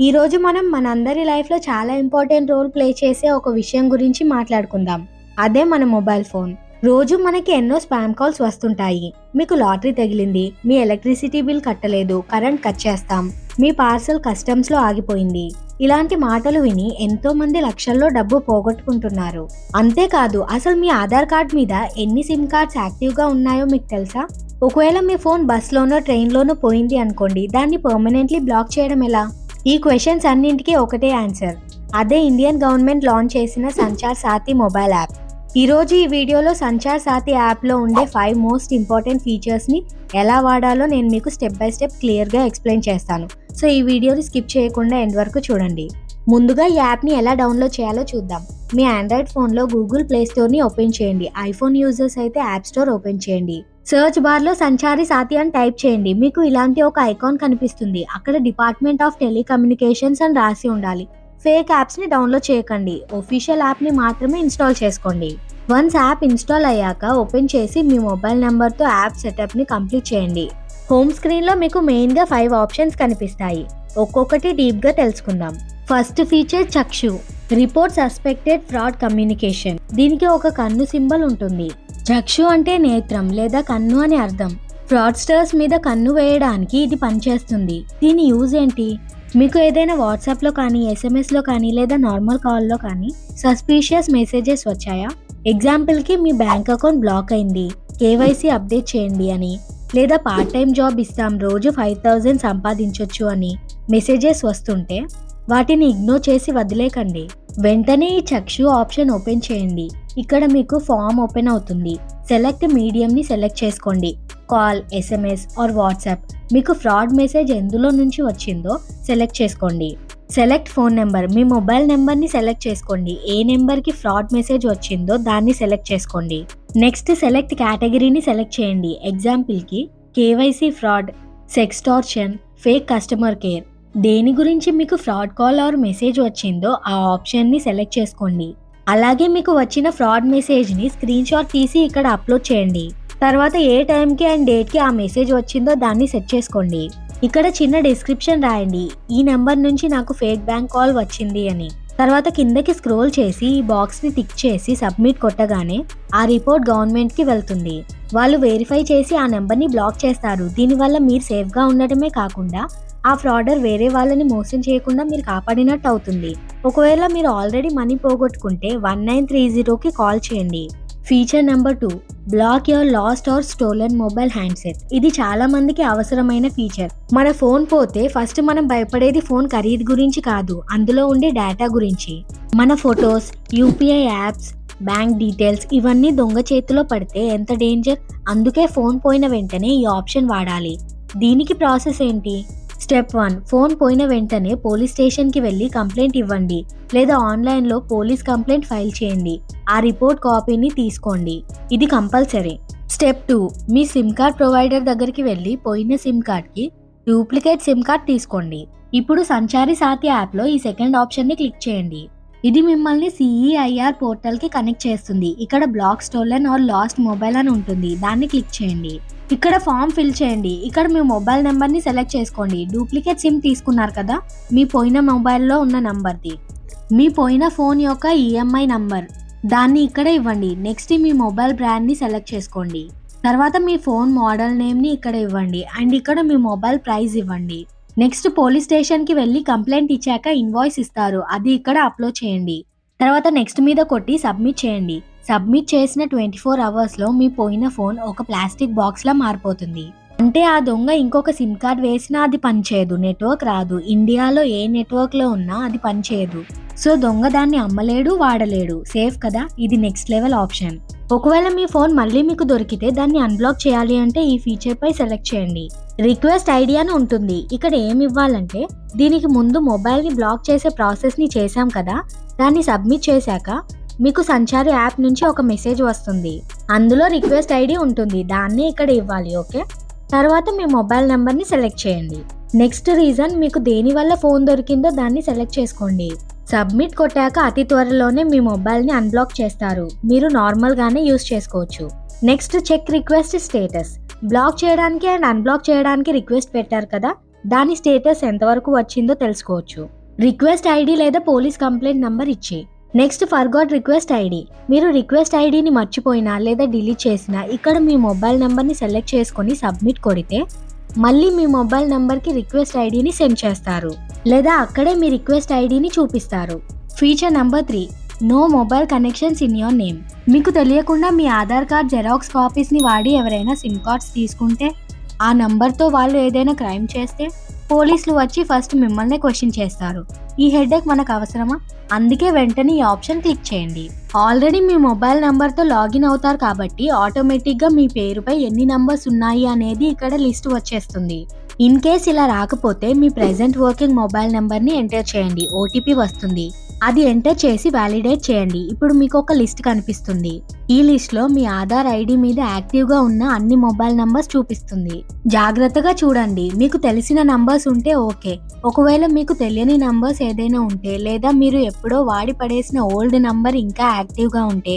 ఈరోజు మనం మనందరి లైఫ్‌లో చాలా ఇంపార్టెంట్ రోల్ ప్లే చేసే ఒక విషయం గురించి మాట్లాడుకుందాం. అదే మన మొబైల్ ఫోన్. రోజు మనకి ఎన్నో స్పామ్ కాల్స్ వస్తుంటాయి. మీకు లాటరీ తగిలింది, మీ ఎలక్ట్రిసిటీ బిల్ కట్టలేదు, కరెంట్ కట్ చేస్తాం, మీ పార్సల్ కస్టమ్స్‌లో ఆగిపోయింది. ఇలాంటి మాటలు విని ఎంతో మంది లక్షల్లో డబ్బు పోగొట్టుకుంటున్నారు. అంతేకాదు అసలు మీ ఆధార్ కార్డ్ మీద ఎన్ని సిమ్ కార్డ్స్ యాక్టివ్‌గా ఉన్నాయో మీకు తెలుసా? ఒకవేళ మీ ఫోన్ బస్‌లోనో, ట్రైన్‌లోనో పోయింది అనుకోండి, దాన్ని పర్మనెంట్‌లీ బ్లాక్ చేయడం ఎలా? ఈ క్వశ్చన్స్ అన్నింటికీ ఒకటే ఆన్సర్. అదే ఇండియన్ గవర్నమెంట్ లాంచ్ చేసిన సంచార్ సాథీ మొబైల్ యాప్. ఈరోజు ఈ వీడియోలో సంచార్ సాథీ యాప్లో ఉండే 5 మోస్ట్ ఇంపార్టెంట్ ఫీచర్స్ని ఎలా వాడాలో నేను మీకు స్టెప్ బై స్టెప్ క్లియర్గా ఎక్స్ప్లెయిన్ చేస్తాను. సో ఈ వీడియోని స్కిప్ చేయకుండా ఎండ్ వరకు చూడండి. ముందుగా ఈ యాప్ని ఎలా డౌన్లోడ్ చేయాలో చూద్దాం. మీ ఆండ్రాయిడ్ ఫోన్లో గూగుల్ ప్లే స్టోర్ని ఓపెన్ చేయండి. ఐఫోన్ యూజర్స్ అయితే యాప్ స్టోర్ ఓపెన్ చేయండి. సర్చ్ బార్లో సంచారి సాథీ అని టైప్ చేయండి. మీకు ఇలాంటి ఒక ఐకాన్ కనిపిస్తుంది. అక్కడ డిపార్ట్మెంట్ ఆఫ్ టెలికమ్యూనికేషన్స్ అని రాసి ఉండాలి. ఫేక్ యాప్స్ని డౌన్లోడ్ చేయకండి. ఒఫీషియల్ యాప్ని మాత్రమే ఇన్స్టాల్ చేసుకోండి. వన్స్ యాప్ ఇన్స్టాల్ అయ్యాక ఓపెన్ చేసి మీ మొబైల్ నెంబర్తో యాప్ సెటప్ని కంప్లీట్ చేయండి. హోమ్ స్క్రీన్లో మీకు మెయిన్గా 5 ఆప్షన్స్ కనిపిస్తాయి. ఒక్కొక్కటి డీప్గా తెలుసుకుందాం. First feature Chakshu, report suspected fraud communication. దీనికి ఒక కన్ను సింబల్ ఉంటుంది. చక్షు అంటే నేత్రం లేదా కన్ను అని అర్థం. ఫ్రాడ్స్టర్స్ మీద కన్ను వేయడానికి ఇది పనిచేస్తుంది. దీని యూజ్ ఏంటి? మీకు ఏదైనా వాట్సాప్లో కానీ, ఎస్ఎంఎస్లో కానీ లేదా నార్మల్ కాల్లో కానీ సస్పీషియస్ మెసేజెస్ వచ్చాయా? ఎగ్జాంపుల్కి మీ బ్యాంక్ అకౌంట్ బ్లాక్ అయింది, కేవైసీ అప్డేట్ చేయండి అని, లేదా పార్ట్ టైం జాబ్ ఇస్తాం, రోజు 5,000 సంపాదించొచ్చు అని మెసేజెస్ వస్తుంటే వాటిని ఇగ్నోర్ చేసి వదిలేకండి. వెంటనే ఈ చక్షు ఆప్షన్ ఓపెన్ చేయండి. ఇక్కడ మీకు ఫామ్ ఓపెన్ అవుతుంది. సెలెక్ట్ మీడియంని సెలెక్ట్ చేసుకోండి. Call, SMS or WhatsApp. మీకు ఫ్రాడ్ మెసేజ్ ఎందులో నుంచి వచ్చిందో సెలెక్ట్ చేసుకోండి. సెలెక్ట్ ఫోన్ నెంబర్. మీ మొబైల్ నెంబర్ని సెలెక్ట్ చేసుకోండి. ఏ నెంబర్కి ఫ్రాడ్ మెసేజ్ వచ్చిందో దాన్ని సెలెక్ట్ చేసుకోండి. నెక్స్ట్ సెలెక్ట్ కేటగిరీని సెలెక్ట్ చేయండి. ఎగ్జాంపుల్కి KYC fraud, sextortion, fake customer care. దేని గురించి మీకు ఫ్రాడ్ కాల్ ఆర్ మెసేజ్ వచ్చిందో ఆ ఆప్షన్ని సెలెక్ట్ చేసుకోండి. అలాగే మీకు వచ్చిన ఫ్రాడ్ మెసేజ్ని స్క్రీన్ షాట్ తీసి ఇక్కడ అప్లోడ్ చేయండి. తర్వాత ఏ టైంకి అండ్ డేట్కి ఆ మెసేజ్ వచ్చిందో దాన్ని సెట్ చేసుకోండి. ఇక్కడ చిన్న డిస్క్రిప్షన్ రాయండి. ఈ నెంబర్ నుంచి నాకు ఫేక్ బ్యాంక్ కాల్ వచ్చింది అని. తర్వాత కిందకి స్క్రోల్ చేసి ఈ బాక్స్ని టిక్ చేసి సబ్మిట్ కొట్టగానే ఆ రిపోర్ట్ గవర్నమెంట్కి వెళ్తుంది. వాళ్ళు వెరిఫై చేసి ఆ నెంబర్ని బ్లాక్ చేస్తారు. దీనివల్ల మీరు సేఫ్గా ఉండటమే కాకుండా ఆ ఫ్రాడర్ వేరే వాళ్ళని మోసం చేయకుండా మీరు కాపాడినట్టు అవుతుంది. ఒకవేళ మీరు ఆల్రెడీ మనీ పోగొట్టుకుంటే 1930కి కాల్ చేయండి. Feature number 2, block your lost or stolen mobile handset. ఇది చాలా మందికి అవసరమైన ఫీచర్. మన ఫోన్ పోతే ఫస్ట్ మనం భయపడేది ఫోన్ ఖరీదు గురించి కాదు, అందులో ఉండే డేటా గురించి. మన photos, UPI apps, bank details ఇవన్నీ దొంగ చేతిలో పడితే ఎంత డేంజర్. అందుకే ఫోన్ పోయిన వెంటనే ఈ ఆప్షన్ వాడాలి. దీనికి ప్రాసెస్ ఏంటి? స్టెప్ 1, ఫోన్ పోయిన వెంటనే పోలీస్ స్టేషన్కి వెళ్ళి కంప్లైంట్ ఇవ్వండి, లేదా ఆన్లైన్లో పోలీస్ కంప్లైంట్ ఫైల్ చేయండి. ఆ రిపోర్ట్ కాపీని తీసుకోండి. ఇది కంపల్సరీ. స్టెప్ 2, మీ సిమ్ కార్డ్ ప్రొవైడర్ దగ్గరికి వెళ్ళి పోయిన సిమ్ కార్డ్కి డూప్లికేట్ సిమ్ కార్డ్ తీసుకోండి. ఇప్పుడు సంచారి సాథీ యాప్లో ఈ సెకండ్ ఆప్షన్ని క్లిక్ చేయండి. ఇది మిమ్మల్ని CEIR పోర్టల్కి కనెక్ట్ చేస్తుంది. ఇక్కడ block stolen or lost mobile అని ఉంటుంది. దాన్ని క్లిక్ చేయండి. ఇక్కడ ఫామ్ ఫిల్ చేయండి. ఇక్కడ మీ మొబైల్ నెంబర్ని సెలెక్ట్ చేసుకోండి. డూప్లికేట్ సిమ్ తీసుకున్నారు కదా, మీ పోయిన మొబైల్లో ఉన్న నంబర్ది. మీ పోయిన ఫోన్ యొక్క EMI నంబర్ దాన్ని ఇక్కడ ఇవ్వండి. నెక్స్ట్ మీ మొబైల్ బ్రాండ్ని సెలెక్ట్ చేసుకోండి. తర్వాత మీ ఫోన్ మోడల్ నేమ్ని ఇక్కడ ఇవ్వండి అండ్ ఇక్కడ మీ మొబైల్ ప్రైస్ ఇవ్వండి. నెక్స్ట్ పోలీస్ స్టేషన్కి వెళ్ళి కంప్లైంట్ ఇచ్చాక ఇన్వాయిస్ ఇస్తారు, అది ఇక్కడ అప్లోడ్ చేయండి. తర్వాత నెక్స్ట్ మీద కొట్టి సబ్మిట్ చేయండి. సబ్మిట్ చేసిన 24 అవర్స్లో మీ పోయిన ఫోన్ ఒక ప్లాస్టిక్ బాక్స్లా మారిపోతుంది. అంటే ఆ దొంగ ఇంకొక సిమ్ కార్డ్ వేసినా అది పనిచేయదు, నెట్వర్క్ రాదు. ఇండియాలో ఏ నెట్వర్క్లో ఉన్నా అది పనిచేయదు. సో దొంగ దాన్ని అమ్మలేడు, వాడలేడు. సేఫ్ కదా. ఇది నెక్స్ట్ లెవెల్ ఆప్షన్. ఒకవేళ మీ ఫోన్ మళ్ళీ మీకు దొరికితే దాన్ని అన్బ్లాక్ చేయాలి అంటే ఈ ఫీచర్పై సెలెక్ట్ చేయండి. రిక్వెస్ట్ ఐడి అని ఉంటుంది. ఇక్కడ ఏమి ఇవ్వాలంటే దీనికి ముందు మొబైల్ని బ్లాక్ చేసే ప్రాసెస్ని చేశాం కదా, దాన్ని సబ్మిట్ చేశాక మీకు సంచారి యాప్ నుంచి ఒక మెసేజ్ వస్తుంది. అందులో రిక్వెస్ట్ ఐడి ఉంటుంది, దాన్ని ఇక్కడ ఇవ్వాలి. ఓకే. తర్వాత మీ మొబైల్ నెంబర్ని సెలెక్ట్ చేయండి. నెక్స్ట్ రీజన్, మీకు దేని వల్ల ఫోన్ దొరికిందో దాన్ని సెలెక్ట్ చేసుకోండి. సబ్మిట్ కొట్టాక అతి త్వరలోనే మీ మొబైల్ని అన్బ్లాక్ చేస్తారు. మీరు నార్మల్గానే యూస్ చేసుకోవచ్చు. Next check request status. Block చేయడానికి అండ్ అన్బ్లాక్ చేయడానికి రిక్వెస్ట్ పెట్టారు కదా, దాని స్టేటస్ ఎంతవరకు వచ్చిందో తెలుసుకోవచ్చు. రిక్వెస్ట్ ఐడి లేదా పోలీస్ కంప్లైంట్ నంబర్ ఇచ్చి. Next forgot request ID. మీరు రిక్వెస్ట్ ఐడిని మర్చిపోయినా లేదా డిలీట్ చేసినా ఇక్కడ మీ మొబైల్ నెంబర్ని సెలెక్ట్ చేసుకొని సబ్మిట్ కొడితే మళ్ళీ మీ మొబైల్ నెంబర్కి రిక్వెస్ట్ ఐడిని సెండ్ చేస్తారు లేదా అక్కడే మీ రిక్వెస్ట్ ఐడిని చూపిస్తారు. Feature number 3, no mobile connections in your name. మీకు తెలియకుండా మీ ఆధార్ కార్డ్ జెరాక్స్ కాపీస్ని వాడి ఎవరైనా సిమ్ కార్డ్స్ తీసుకుంటే, ఆ నంబర్తో వాళ్ళు ఏదైనా క్రైమ్ చేస్తే పోలీసులు వచ్చి ఫస్ట్ మిమ్మల్ని క్వశ్చన్ చేస్తారు. ఈ హెడేక్ మనకు అవసరమా? అందుకే వెంటనే ఈ ఆప్షన్ క్లిక్ చేయండి. ఆల్రెడీ మీ మొబైల్ నంబర్తో లాగిన్ అవుతారు కాబట్టి ఆటోమేటిక్గా మీ పేరుపై ఎన్ని నంబర్స్ ఉన్నాయి అనేది ఇక్కడ లిస్ట్ వచ్చేస్తుంది. ఇన్ కేస్ ఇలా రాకపోతే మీ ప్రెజెంట్ వర్కింగ్ మొబైల్ నెంబర్ని ఎంటర్ చేయండి. ఓటీపీ వస్తుంది. అది ఎంటర్ చేసి వ్యాలిడేట్ చేయండి. ఇప్పుడు మీకు ఒక లిస్ట్ కనిపిస్తుంది. ఈ లిస్ట్ లో మీ ఆధార్ ఐడి మీద యాక్టివ్ గా ఉన్న అన్ని మొబైల్ నంబర్స్ చూపిస్తుంది. జాగ్రత్తగా చూడండి. మీకు తెలిసిన నంబర్స్ ఉంటే ఓకే. ఒకవేళ మీకు తెలియని నంబర్స్ ఏదైనా ఉంటే లేదా మీరు ఎప్పుడో వాడి పడేసిన ఓల్డ్ నంబర్ ఇంకా యాక్టివ్ గా ఉంటే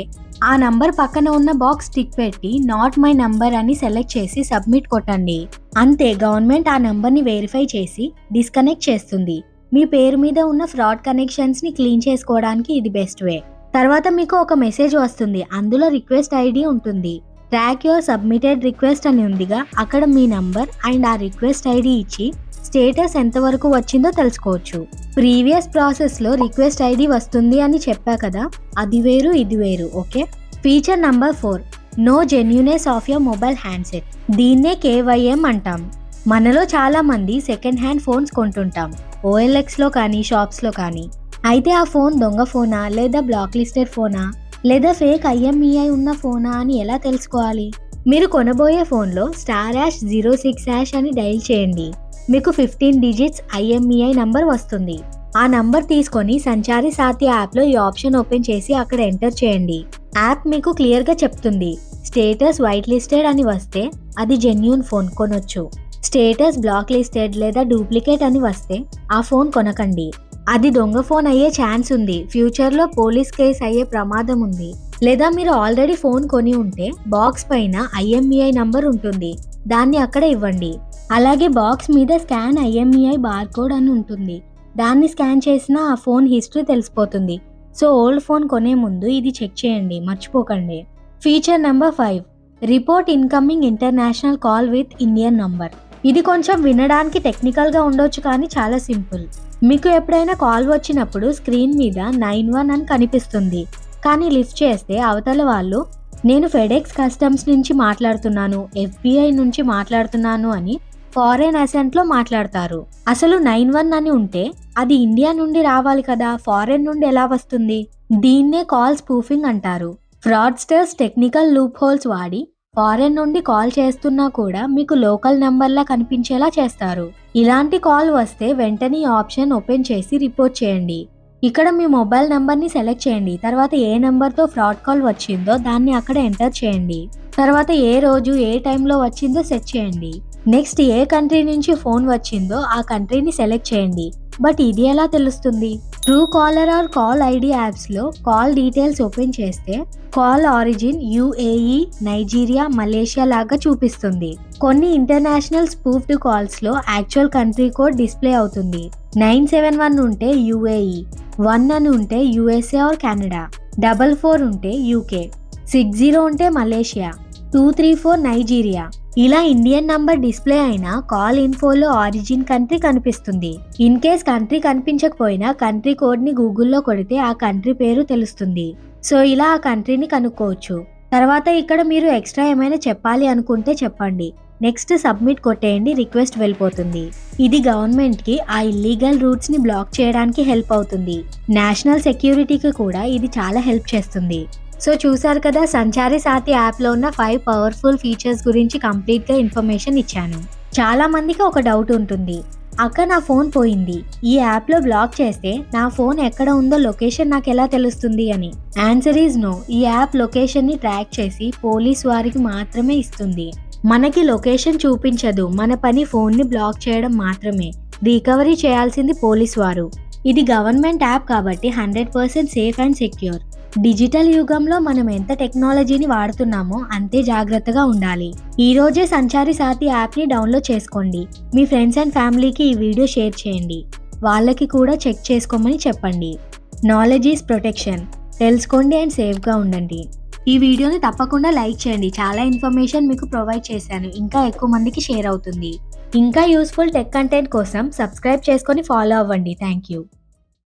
ఆ నంబర్ పక్కన ఉన్న బాక్స్ టిక్ పెట్టి నాట్ మై నంబర్ అని సెలెక్ట్ చేసి సబ్మిట్ కొట్టండి. అంతే, గవర్నమెంట్ ఆ నంబర్ని వెరిఫై చేసి డిస్కనెక్ట్ చేస్తుంది. మీ పేరు మీద ఉన్న ఫ్రాడ్ కనెక్షన్స్ ని క్లీన్ చేసుకోవడానికి ఇది బెస్ట్ వే. తర్వాత మీకు ఒక మెసేజ్ వస్తుంది. అందులో రిక్వెస్ట్ ఐడి ఉంటుంది. ట్రాక్ యువర్ సబ్మిటెడ్ రిక్వెస్ట్ అని ఉందిగా, అక్కడ మీ నంబర్ అండ్ ఆ రిక్వెస్ట్ ఐడి ఇచ్చి స్టేటస్ ఎంతవరకు వచ్చిందో తెలుసుకోవచ్చు. ప్రీవియస్ ప్రాసెస్ లో రిక్వెస్ట్ ఐడి వస్తుంది అని చెప్పా కదా, అది వేరు ఇది వేరు. Okay. Feature number 4, know genuineness of your mobile handset. దీన్నే KYM అంటాం. మనలో చాలా మంది సెకండ్ హ్యాండ్ ఫోన్స్ కొంటుంటాం, OLXలో కానీ షాప్స్లో కానీ. అయితే ఆ ఫోన్ దొంగ ఫోనా లేదా బ్లాక్ లిస్టెడ్ ఫోనా లేదా ఫేక్ IMEI ఉన్న ఫోనా అని ఎలా తెలుసుకోవాలి? మీరు కొనబోయే ఫోన్లో *#06# అని డైల్ చేయండి. మీకు 15 డిజిట్స్ IMEI నంబర్ వస్తుంది. ఆ నంబర్ తీసుకొని సంచారి సాతి యాప్లో ఈ ఆప్షన్ ఓపెన్ చేసి అక్కడ ఎంటర్ చేయండి. యాప్ మీకు క్లియర్గా చెప్తుంది. స్టేటస్ వైట్ లిస్టెడ్ అని వస్తే అది జెన్యూన్ ఫోన్, కొనొచ్చు. స్టేటస్ బ్లాక్ లిస్టెడ్ లేదా డూప్లికేట్ అని వస్తే ఆ ఫోన్ కొనకండి. అది దొంగ ఫోన్ అయ్యే ఛాన్స్ ఉంది. ఫ్యూచర్లో పోలీస్ కేసు అయ్యే ప్రమాదం ఉంది. లేదా మీరు ఆల్రెడీ ఫోన్ కొని ఉంటే బాక్స్ పైన IMEI నంబర్ ఉంటుంది, దాన్ని అక్కడ ఇవ్వండి. అలాగే బాక్స్ మీద స్కాన్ IMEI బార్కోడ్ అని ఉంటుంది, దాన్ని స్కాన్ చేసినా ఆ ఫోన్ హిస్టరీ తెలిసిపోతుంది. సో ఓల్డ్ ఫోన్ కొనే ముందు ఇది చెక్ చేయండి, మర్చిపోకండి. Feature number 5, report incoming international call with Indian number. ఇది కొంచెం వినడానికి టెక్నికల్గా ఉండొచ్చు కానీ చాలా సింపుల్. మీకు ఎప్పుడైనా కాల్ వచ్చినప్పుడు స్క్రీన్ మీద 91 అని కనిపిస్తుంది, కానీ లిఫ్ట్ చేస్తే అవతల వాళ్ళు నేను ఫెడెక్స్ కస్టమ్స్ నుంచి మాట్లాడుతున్నాను, FBI నుంచి మాట్లాడుతున్నాను అని ఫారెన్ అసెంట్లో మాట్లాడతారు. అసలు 91 అని ఉంటే అది ఇండియా నుండి రావాలి కదా, ఫారెన్ నుండి ఎలా వస్తుంది? దీన్నే కాల్ స్పూఫింగ్ అంటారు. ఫ్రాడ్స్టర్స్ టెక్నికల్ లూప్ హోల్స్ వాడి ఫారెన్ నుండి కాల్ చేస్తున్నా కూడా మీకు లోకల్ నెంబర్లా కనిపించేలా చేస్తారు. ఇలాంటి కాల్ వస్తే వెంటనే ఈ ఆప్షన్ ఓపెన్ చేసి రిపోర్ట్ చేయండి. ఇక్కడ మీ మొబైల్ నెంబర్ని సెలెక్ట్ చేయండి. తర్వాత ఏ నెంబర్తో ఫ్రాడ్ కాల్ వచ్చిందో దాన్ని అక్కడ ఎంటర్ చేయండి. తర్వాత ఏ రోజు ఏ టైంలో వచ్చిందో సెట్ చేయండి. నెక్స్ట్ ఏ కంట్రీ నుంచి ఫోన్ వచ్చిందో ఆ కంట్రీని సెలెక్ట్ చేయండి. బట్ ఇది ఎలా తెలుస్తుంది? True caller or call ID యాప్స్లో కాల్ డీటెయిల్స్ ఓపెన్ చేస్తే call origin UAE, Nigeria, Malaysia లాగా చూపిస్తుంది. కొన్ని ఇంటర్నేషనల్ స్పూఫ్డ్ కాల్స్లో యాక్చువల్ కంట్రీ కోడ్ డిస్ప్లే అవుతుంది. 971 ఉంటే UAE, 1 అని ఉంటే USA ఆర్ కెనడా, 44 ఉంటే UK, 60 ఉంటే మలేషియా, 234 నైజీరియా. ఇలా ఇండియన్ నంబర్ డిస్ప్లే అయినా కాల్ ఇన్ఫోలో ఆరిజిన్ కంట్రీ కనిపిస్తుంది. ఇన్ కేస్ కంట్రీ కనిపించకపోయినా కంట్రీ కోడ్ని గూగుల్లో కొడితే ఆ కంట్రీ పేరు తెలుస్తుంది. సో ఇలా ఆ కంట్రీని కనుక్కోవచ్చు. తర్వాత ఇక్కడ మీరు ఎక్స్ట్రా ఏమైనా చెప్పాలి అనుకుంటే చెప్పండి. నెక్స్ట్ సబ్మిట్ కొట్టేయండి, రిక్వెస్ట్ వెళ్ళిపోతుంది. ఇది గవర్నమెంట్కి ఆ ఇల్లీగల్ రూట్స్ని బ్లాక్ చేయడానికి హెల్ప్ అవుతుంది. నేషనల్ సెక్యూరిటీకి కూడా ఇది చాలా హెల్ప్ చేస్తుంది. సో చూసారు కదా, సంచారి సాతి యాప్లో ఉన్న 5 పవర్ఫుల్ ఫీచర్స్ గురించి కంప్లీట్గా ఇన్ఫర్మేషన్ ఇచ్చాను. చాలా మందికి ఒక డౌట్ ఉంటుంది, అక్క నా ఫోన్ పోయింది, ఈ యాప్లో బ్లాక్ చేస్తే నా ఫోన్ ఎక్కడ ఉందో లొకేషన్ నాకు ఎలా తెలుస్తుంది అని. Answer is no. ఈ యాప్ లొకేషన్ని ట్రాక్ చేసి పోలీస్ వారికి మాత్రమే ఇస్తుంది. మనకి లొకేషన్ చూపించదు. మన పని ఫోన్ని బ్లాక్ చేయడం మాత్రమే. రికవరీ చేయాల్సింది పోలీస్ వారు. ఇది గవర్నమెంట్ యాప్ కాబట్టి 100% సేఫ్ అండ్ సెక్యూర్. డిజిటల్ యుగంలో మనం ఎంత టెక్నాలజీని వాడుతున్నామో అంతే జాగ్రత్తగా ఉండాలి. ఈ రోజే సంచారి సాతి యాప్ని డౌన్లోడ్ చేసుకోండి. మీ ఫ్రెండ్స్ అండ్ ఫ్యామిలీకి ఈ వీడియో షేర్ చేయండి. వాళ్ళకి కూడా చెక్ చేసుకోమని చెప్పండి. Knowledge is protection. తెలుసుకోండి అండ్ సేఫ్గా ఉండండి. ఈ వీడియోని తప్పకుండా లైక్ చేయండి. చాలా ఇన్ఫర్మేషన్ మీకు ప్రొవైడ్ చేశాను. ఇంకా ఎక్కువ మందికి షేర్ అవుతుంది. ఇంకా యూస్ఫుల్ టెక్ కంటెంట్ కోసం సబ్స్క్రైబ్ చేసుకొని ఫాలో అవ్వండి. Thank you.